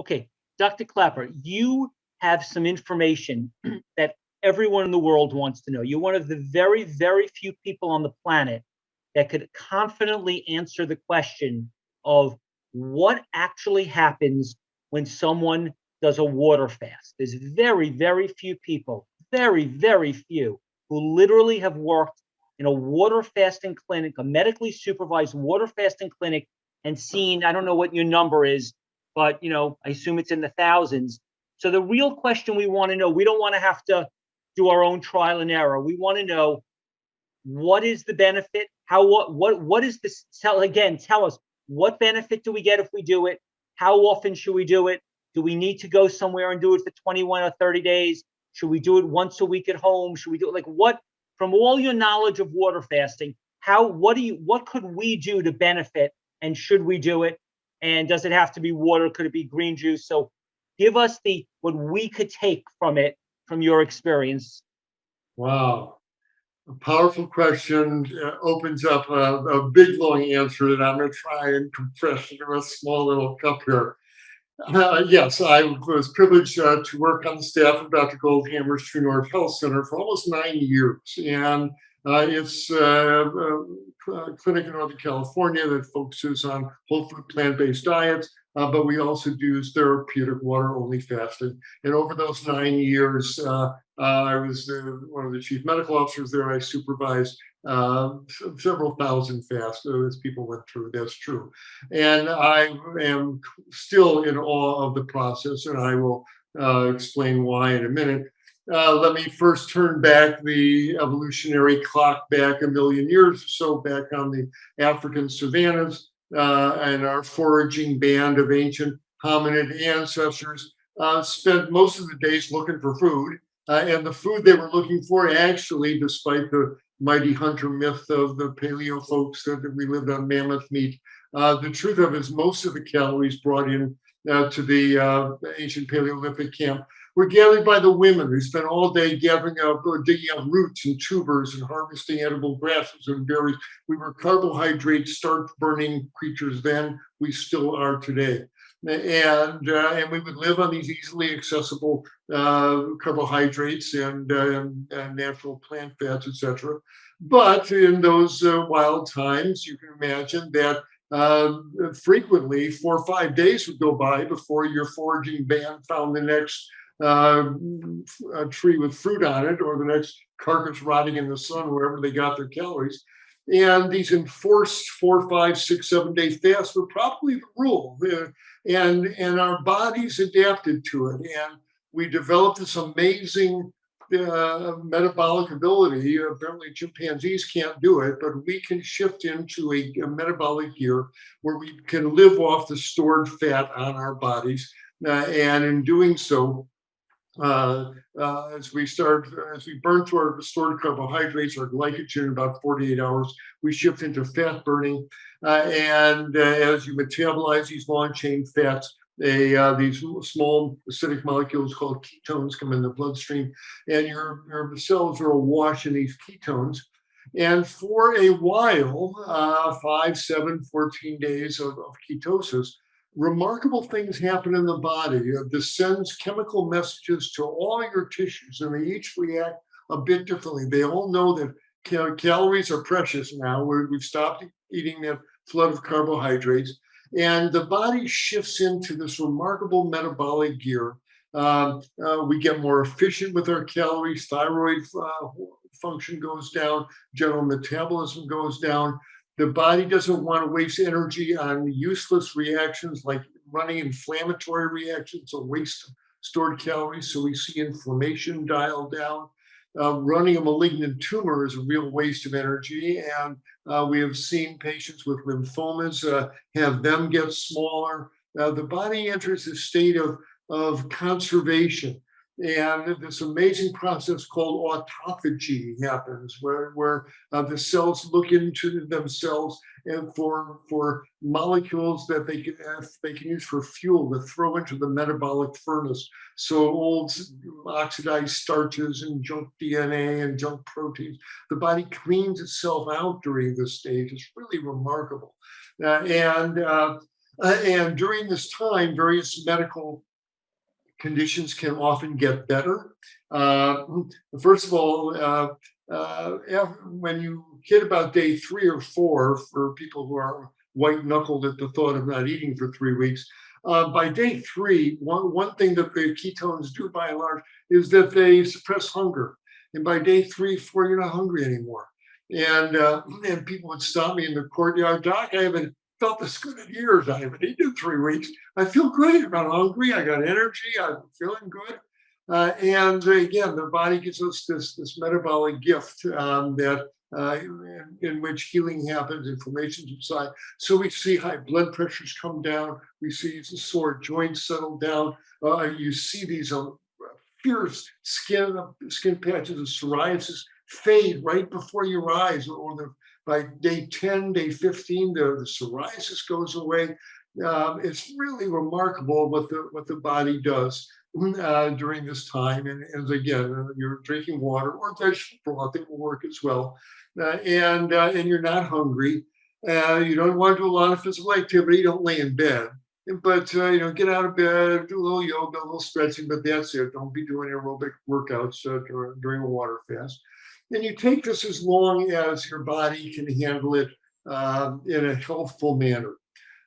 Okay, Dr. Klaper, you have some information that everyone in the world wants to know. You're one of the very, very few people on the planet that could confidently answer the question of what actually happens when someone does a water fast. There's very, very few people, very, very few, who literally have worked in a water fasting clinic, a medically supervised water fasting clinic, and seen, I don't know what your number is, but I assume it's in the thousands. So the real question we want to know, we don't want to have to do our own trial and error. We want to know, what is the benefit? How what is this? Tell us, what benefit do we get if we do it? How often should we do it? Do we need to go somewhere and do it for 21 or 30 days? Should we do it once a week at home? Should we do it like what? From all your knowledge of water fasting, what could we do to benefit, and should we do it? And does it have to be water? Could it be green juice? So give us the what we could take from it, from your experience. Wow. A powerful question opens up a big, long answer that I'm going to try and compress into a small little cup here. Yes, I was privileged to work on the staff of Dr. Goldhammer's True North Health Center for almost 9 years. And it's a clinic in Northern California that focuses on whole food, plant-based diets, but we also do therapeutic water-only fasting. And over those 9 years, I was one of the chief medical officers there. I supervised several thousand fasts as people went through. That's true. And I am still in awe of the process, and I will explain why in a minute. Let me first turn back the evolutionary clock back a million years or so, back on the African savannas, and our foraging band of ancient hominid ancestors spent most of the days looking for food. And the food they were looking for, actually, despite the mighty hunter myth of the paleo folks that we lived on mammoth meat, the truth of it is most of the calories brought in to the ancient Paleolithic camp were gathered by the women who spent all day gathering up or digging up roots and tubers and harvesting edible grasses and berries. We were carbohydrate, starch burning creatures then. We still are today. And we would live on these easily accessible carbohydrates and natural plant fats, etc. But in those wild times, you can imagine that frequently 4 or 5 days would go by before your foraging band found the next tree with fruit on it, or the next carcass rotting in the sun, wherever they got their calories. And these enforced 4, 5, 6, 7 day fasts were probably the rule. And our bodies adapted to it. And we developed this amazing metabolic ability. Apparently, chimpanzees can't do it, but we can shift into a metabolic gear where we can live off the stored fat on our bodies. And in doing so, as we burn through our stored carbohydrates, our glycogen in about 48 hours, we shift into fat burning. And as you metabolize these long chain fats, these small acidic molecules called ketones come in the bloodstream, and your cells are awash in these ketones. And for a while, 5, 7, 14 days of ketosis, remarkable things happen in the body. This sends chemical messages to all your tissues, and they each react a bit differently. They all know that calories are precious now. We've stopped eating that flood of carbohydrates, and the body shifts into this remarkable metabolic gear. We get more efficient with our calories. Thyroid function goes down. General metabolism goes down. The body doesn't want to waste energy on useless reactions like running inflammatory reactions, a waste of stored calories. So we see inflammation dial down. Running a malignant tumor is a real waste of energy. And we have seen patients with lymphomas have them get smaller. The body enters a state of conservation. And this amazing process called autophagy happens, where the cells look into themselves and for molecules that they can use for fuel to throw into the metabolic furnace. So old oxidized starches and junk DNA and junk proteins, the body cleans itself out during this stage. It's really remarkable. And during this time, various medical conditions can often get better. Uh, First of all, when you hit about day 3 or 4, for people who are white knuckled at the thought of not eating for 3 weeks, by day 3, one thing that the ketones do by and large is that they suppress hunger. And by day 3, 4, you're not hungry anymore. And people would stop me in the courtyard, Doc, I haven't felt this good in years. I haven't eaten in 3 weeks. I feel great. I'm not hungry. I got energy. I'm feeling good. And again, the body gives us this metabolic gift that in which healing happens, inflammation subside. So we see high blood pressures come down. We see sore joints settle down. You see these fierce skin patches of psoriasis fade right before your eyes, by day 10, day 15, the psoriasis goes away. It's really remarkable what the body does during this time. And again, you're drinking water or vegetable broth, it will work as well. And you're not hungry. You don't want to do a lot of physical activity. Don't lay in bed. But get out of bed, do a little yoga, a little stretching, but that's it. Don't be doing aerobic workouts during a water fast. And you take this as long as your body can handle it in a healthful manner.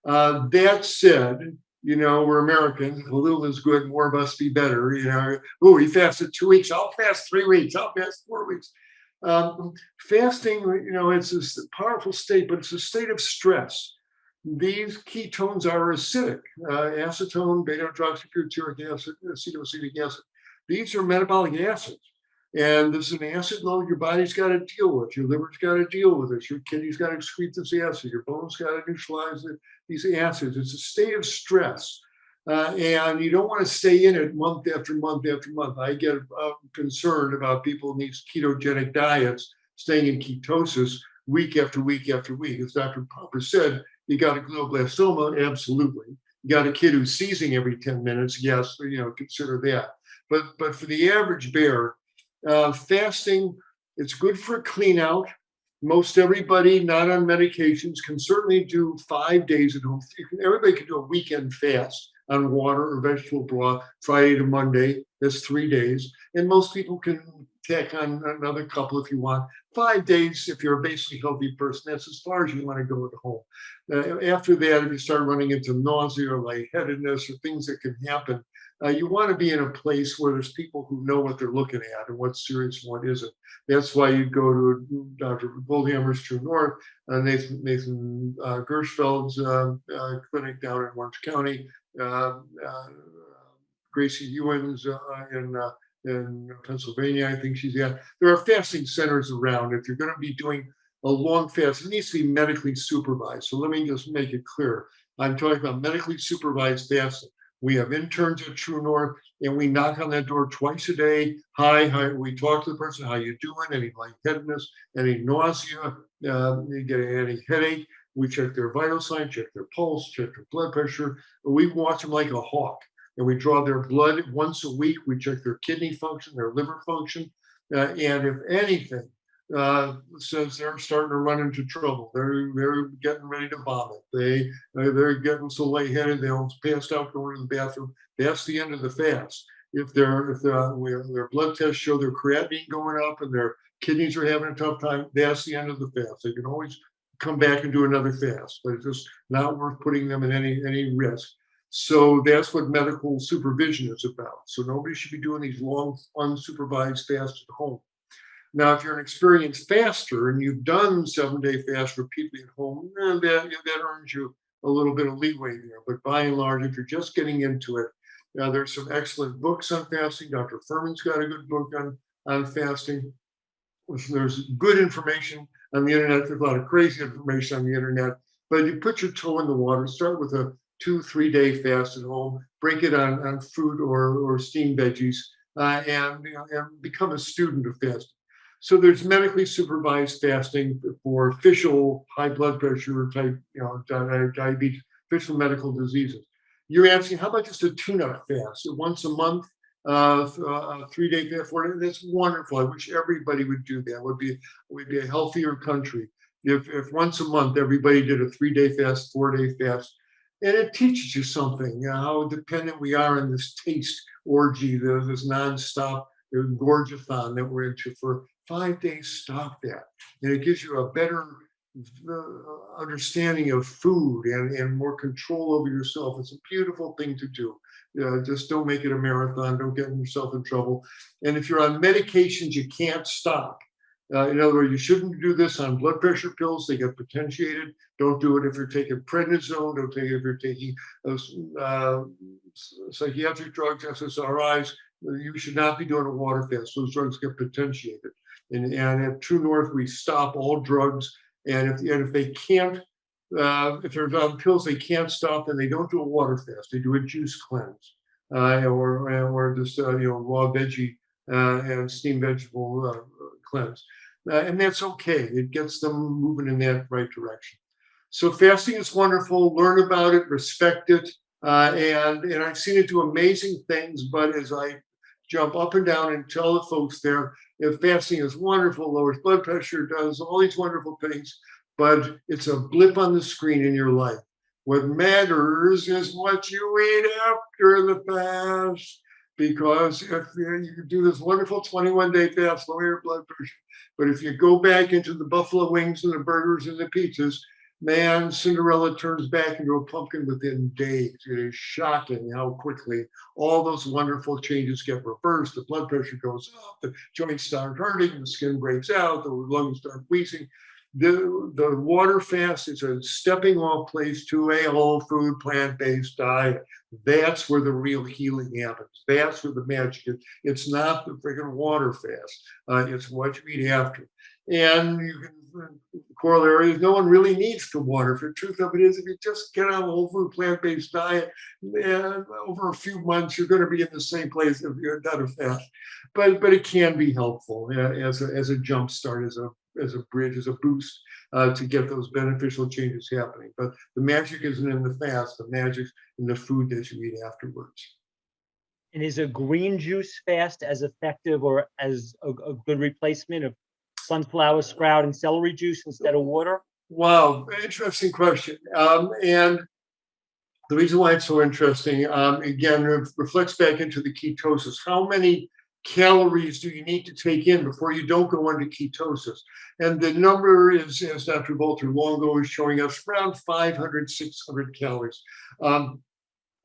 That said, we're Americans. A little is good, more must be better. Oh, he fasted 2 weeks. I'll fast 3 weeks. I'll fast 4 weeks. Fasting, it's a powerful state, but it's a state of stress. These ketones are acidic, acetone, beta-hydroxybutyric acid, acetoacetic acid. These are metabolic acids. And this is an acid load your body's got to deal with. Your liver's got to deal with it. Your kidneys got to excrete this acid. Your bones got to neutralize these acids. It's a state of stress. And you don't want to stay in it month after month after month. I get concerned about people in these ketogenic diets staying in ketosis week after week after week. As Dr. Popper said, you got a glioblastoma? Absolutely. You got a kid who's seizing every 10 minutes? Yes, consider that. But for the average bear, fasting, it's good for a clean out. Most everybody not on medications can certainly do 5 days at home. Everybody can do a weekend fast on water or vegetable broth, Friday to Monday. That's 3 days. And most people can tack on another couple if you want. 5 days, if you're a basically healthy person, that's as far as you want to go at home. After that, if you start running into nausea or lightheadedness or things that can happen, you want to be in a place where there's people who know what they're looking at and what's serious and what isn't. That's why you go to Dr. Goldhammer's True North, Nathan Gershfeld's clinic down in Orange County, Gracie Ewan's in Pennsylvania, I think she's at. There are fasting centers around. If you're going to be doing a long fast, it needs to be medically supervised. So let me just make it clear. I'm talking about medically supervised fasting. We have interns at True North, and we knock on that door twice a day. Hi. We talk to the person, how you doing? Any lightheadedness, any nausea, you get any headache. We check their vital signs, check their pulse, check their blood pressure. We watch them like a hawk, and we draw their blood once a week. We check their kidney function, their liver function, and if anything says they're starting to run into trouble, they're getting ready to vomit, they're getting so lightheaded they almost passed out going to the bathroom, that's the end of the fast. If their blood tests show their creatinine going up and their kidneys are having a tough time, that's the end of the fast. They can always come back and do another fast, but it's just not worth putting them in any risk. So that's what medical supervision is about. So nobody should be doing these long unsupervised fasts at home. Now, if you're an experienced faster and you've done 7-day fast repeatedly at home, that earns you a little bit of leeway there. But by and large, if you're just getting into it, there's some excellent books on fasting. Dr. Furman's got a good book on fasting. There's good information on the internet. There's a lot of crazy information on the internet. But you put your toe in the water, start with a 2-3 day fast at home, break it on fruit or steamed veggies, and become a student of fasting. So there's medically supervised fasting for official high blood pressure type, diabetes, official medical diseases. You're asking, how about just a tune-up fast once a month, 3-day fast? That's wonderful. I wish everybody would do that. We'd be a healthier country if once a month everybody did a 3-day fast, 4-day fast. And it teaches you something, how dependent we are on this taste orgy, this nonstop gorgeathon that we're into for 5 days. Stop that. And it gives you a better understanding of food and more control over yourself. It's a beautiful thing to do. Just don't make it a marathon. Don't get yourself in trouble. And if you're on medications, you can't stop. In other words, you shouldn't do this on blood pressure pills. They get potentiated. Don't do it if you're taking prednisone. Don't take it if you're taking psychiatric drugs, SSRIs. You should not be doing a water fast. Those drugs get potentiated. And at True North, we stop all drugs. And if they can't, if they're on pills, they can't stop, then they don't do a water fast. They do a juice cleanse, or just raw veggie and steamed vegetable cleanse. And that's okay. It gets them moving in that right direction. So fasting is wonderful. Learn about it, respect it, and I've seen it do amazing things. But as I jump up and down and tell the folks there, if fasting is wonderful, lowers blood pressure, does all these wonderful things, but it's a blip on the screen in your life. What matters is what you eat after the fast. Because if you do this wonderful 21-day fast, lower your blood pressure. But if you go back into the buffalo wings and the burgers and the pizzas, man, Cinderella turns back into a pumpkin within days. It is shocking how quickly all those wonderful changes get reversed. The blood pressure goes up, the joints start hurting, the skin breaks out, the lungs start wheezing. The water fast is a stepping off place to a whole food, plant-based diet. That's where the real healing happens. That's where the magic is. It's not the freaking water fast. It's what you eat after. And you can corollary is no one really needs to water. For the truth of it is, if you just get on a whole food, plant-based diet, and over a few months, you're going to be in the same place if you're done a fast. But it can be helpful as a jump start, as a bridge, as a boost to get those beneficial changes happening. But the magic isn't in the fast, the magic's in the food that you eat afterwards. And is a green juice fast as effective or as a good replacement of sunflower, sprout, and celery juice instead of water? Wow, interesting question. And the reason why it's so interesting, again, reflects back into the ketosis. How many calories do you need to take in before you don't go into ketosis? And the number is, as Dr. Walter Longo is showing us, around 500, 600 calories.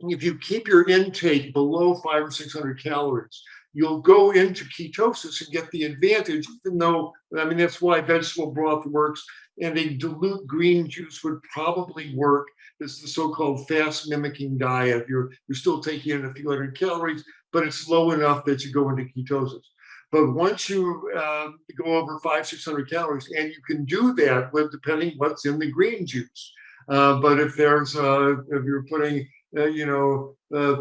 If you keep your intake below 500 or 600 calories, you'll go into ketosis and get the advantage, even though, I mean, that's why vegetable broth works, and a dilute green juice would probably work. It's the so-called fast mimicking diet. You're still taking in a few hundred calories, but it's low enough that you go into ketosis. But once you go over 500, 600 calories, and you can do that with depending what's in the green juice. But if you're putting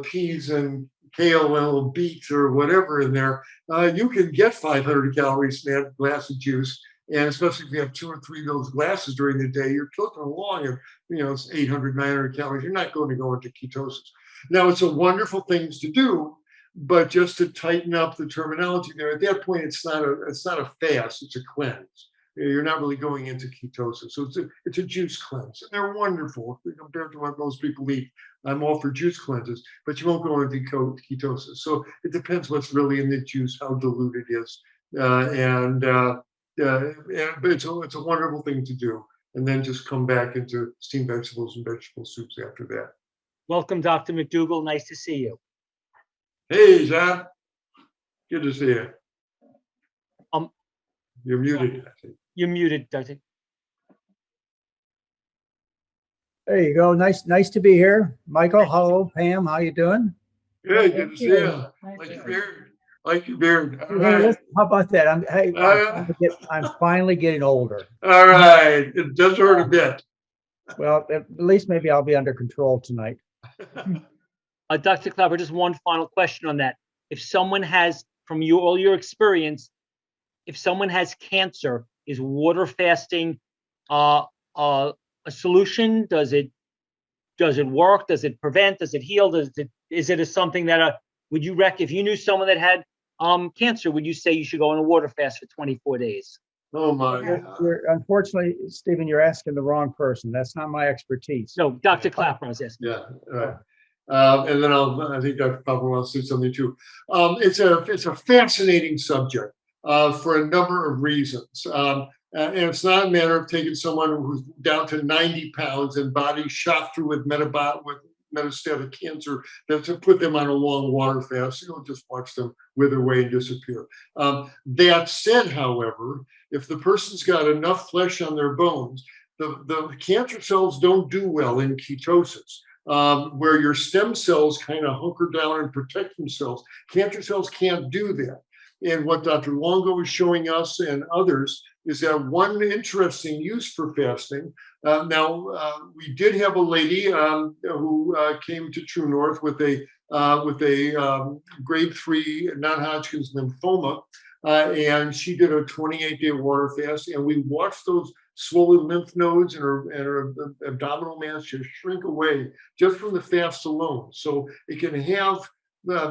peas and kale and little beets or whatever in there, you can get 500 calories in that glass of juice. And especially if you have 2 or 3 of those glasses during the day, you're cooking along at, it's 800, 900 calories. You're not going to go into ketosis. Now, it's a wonderful thing to do, but just to tighten up the terminology there, at that point, it's not a fast, it's a cleanse. You're not really going into ketosis. So it's a juice cleanse. And they're wonderful compared to what most people eat. I'm all for juice cleanses, but you won't go into ketosis. So it depends what's really in the juice, how dilute it is. But it's a wonderful thing to do. And then just come back into steamed vegetables and vegetable soups after that. Welcome, Dr. McDougall. Nice to see you. Hey, John. Good to see you. You're muted. You're muted, Dr. There you go. Nice to be here. Michael, hello. Pam, how you doing? Good to see you. Like your beard. All right. How about that? I'm finally getting older. All right. It does hurt a bit. Well, at least maybe I'll be under control tonight. Dr. Klaper, just one final question on that. If someone has, from all your experience, if someone has cancer, is water fasting a solution? Does it work? Does it prevent? Does it heal? Is it something that would you if you knew someone that had cancer, would you say you should go on a water fast for 24 days? Oh my. Unfortunately, Stephen, you're asking the wrong person. That's not my expertise. No, Dr. Klaper was asking. Yeah, right. And then I think Dr. Papa wants to say something too. It's a fascinating subject for a number of reasons. And it's not a matter of taking someone who's down to 90 pounds and body shot through with metastatic cancer to put them on a long water fast. You'll just watch them wither away and disappear. That said, however, if the person's got enough flesh on their bones, the cancer cells don't do well in ketosis. Where your stem cells kind of hunker down and protect themselves. Cancer cells can't do that. And what Dr. Longo is showing us and others is that one interesting use for fasting. We did have a lady who came to True North with a grade 3 non-Hodgkin's lymphoma, and she did a 28-day water fast, and we watched those swollen lymph nodes and her abdominal mass just shrink away just from the fast alone. So it can have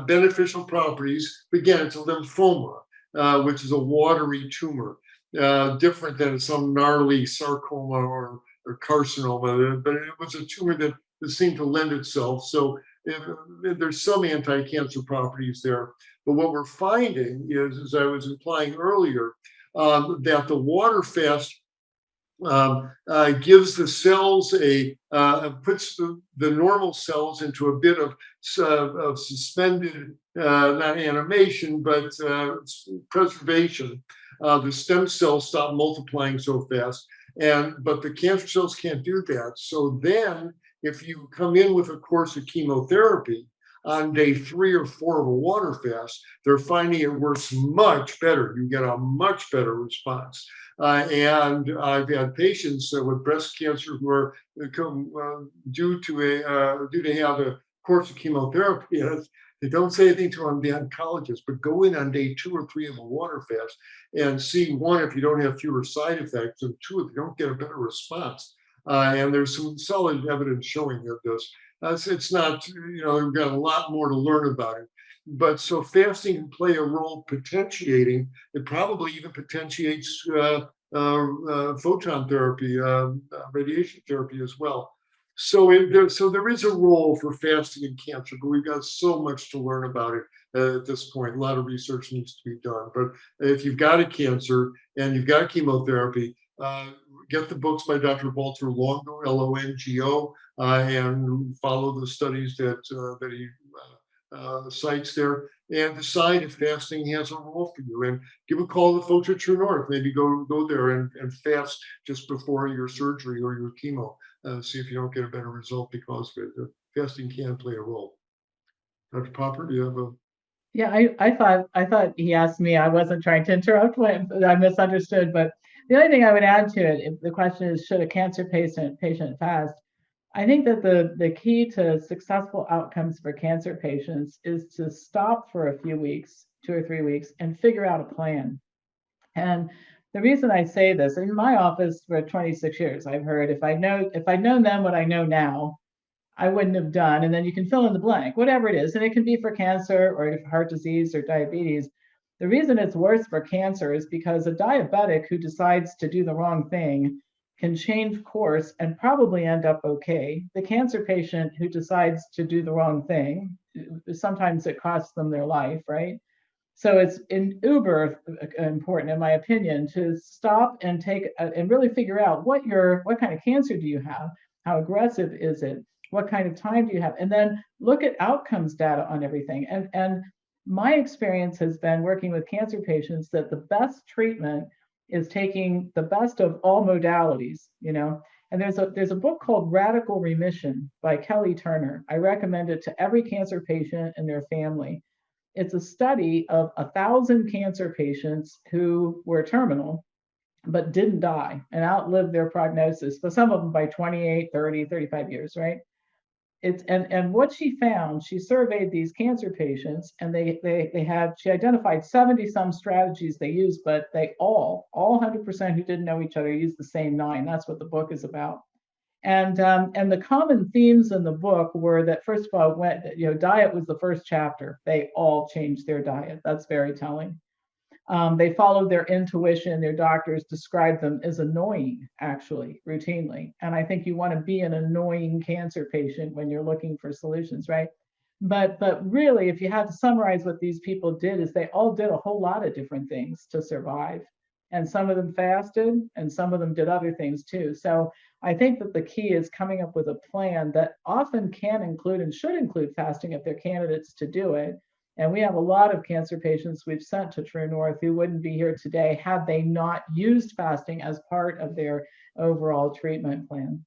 beneficial properties. Again, it's a lymphoma, which is a watery tumor, different than some gnarly sarcoma or carcinoma, but it was a tumor that seemed to lend itself. So there's some anti-cancer properties there. But what we're finding is, as I was implying earlier, that the water fast gives the cells puts the normal cells into a bit of suspended, not animation, but preservation. The stem cells stop multiplying so fast, but the cancer cells can't do that. So then, if you come in with a course of chemotherapy on day 3 or 4 of a water fast, they're finding it works much better. You get a much better response. And I've had patients with breast cancer who are due to have a course of chemotherapy. They don't say anything to the oncologist, but go in on day 2 or 3 of a water fast and see, 1, if you don't have fewer side effects, and 2, if you don't get a better response. And there's some solid evidence showing that this. It's not, we've got a lot more to learn about it. But so fasting can play a role potentiating. It probably even potentiates photon therapy, radiation therapy as well. So there is a role for fasting in cancer, but we've got so much to learn about it at this point. A lot of research needs to be done. But if you've got a cancer and you've got chemotherapy, get the books by Dr. Walter Longo, Longo, and follow the studies that he cites there, and decide if fasting has a role for you. And give a call to the folks at True North. Maybe go there and fast just before your surgery or your chemo. See if you don't get a better result because of it. Fasting can play a role. Dr. Popper, do you have a? Yeah, I thought he asked me. I wasn't trying to interrupt. I misunderstood. But the only thing I would add to it, if the question is, should a cancer patient fast? I think that the key to successful outcomes for cancer patients is to stop for a few weeks, 2 or 3 weeks, and figure out a plan. And the reason I say this, in my office for 26 years, I've heard if I'd known then what I know now, I wouldn't have done. And then you can fill in the blank, whatever it is. And it can be for cancer or heart disease or diabetes. The reason it's worse for cancer is because a diabetic who decides to do the wrong thing can change course and probably end up okay. The cancer patient who decides to do the wrong thing, sometimes it costs them their life, right? So it's uber important, in my opinion, to stop and take and really figure out what kind of cancer do you have, how aggressive is it, what kind of time do you have, and then look at outcomes data on everything. And my experience has been working with cancer patients that the best treatment is taking the best of all modalities, And there's a book called Radical Remission by Kelly Turner. I recommend it to every cancer patient and their family. It's a study of 1,000 cancer patients who were terminal, but didn't die and outlived their prognosis, but some of them by 28, 30, 35 years, right? And what she found, she surveyed these cancer patients, and she identified 70 some strategies they used, but they all 100% who didn't know each other used the same 9. That's what the book is about. And the common themes in the book were that, first of all, diet was the first chapter. They all changed their diet. That's very telling. They followed their intuition. Their doctors described them as annoying, actually, routinely. And I think you want to be an annoying cancer patient when you're looking for solutions, right? But really, if you had to summarize what these people did, is they all did a whole lot of different things to survive. And some of them fasted, and some of them did other things too. So I think that the key is coming up with a plan that often can include and should include fasting if they're candidates to do it. And we have a lot of cancer patients we've sent to True North who wouldn't be here today had they not used fasting as part of their overall treatment plan.